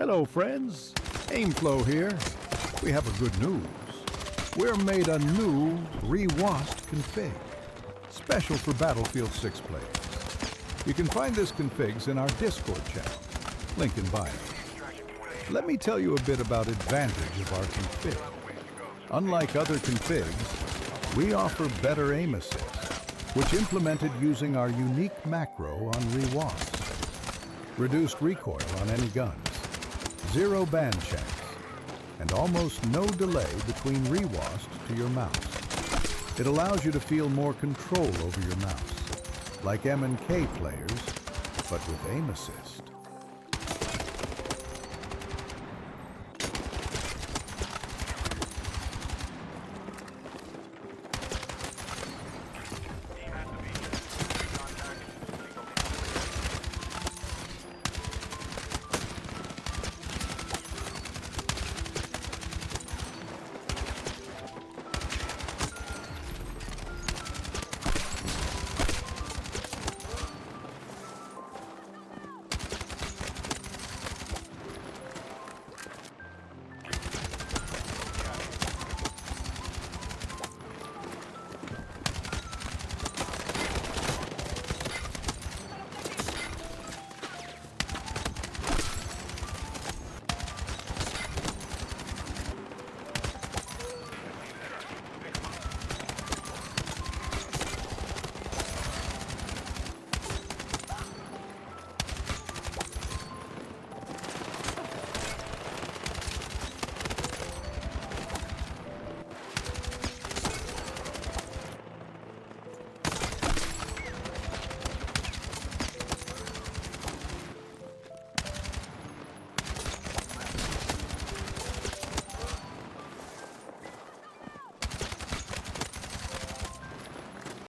Hello friends, Aimflow here. We have a good news. We're made a new reWASD config, special for Battlefield 6 players. You can find this configs in our Discord channel, link in bio. Let me tell you a bit about advantage of our config. Unlike other configs, we offer better aim assist, which implemented using our unique macro on reWASD. Reduced recoil on any guns, zero band checks, and almost no delay between reWASD to your mouse. It allows you to feel more control over your mouse, like M&K players, but with aim assist.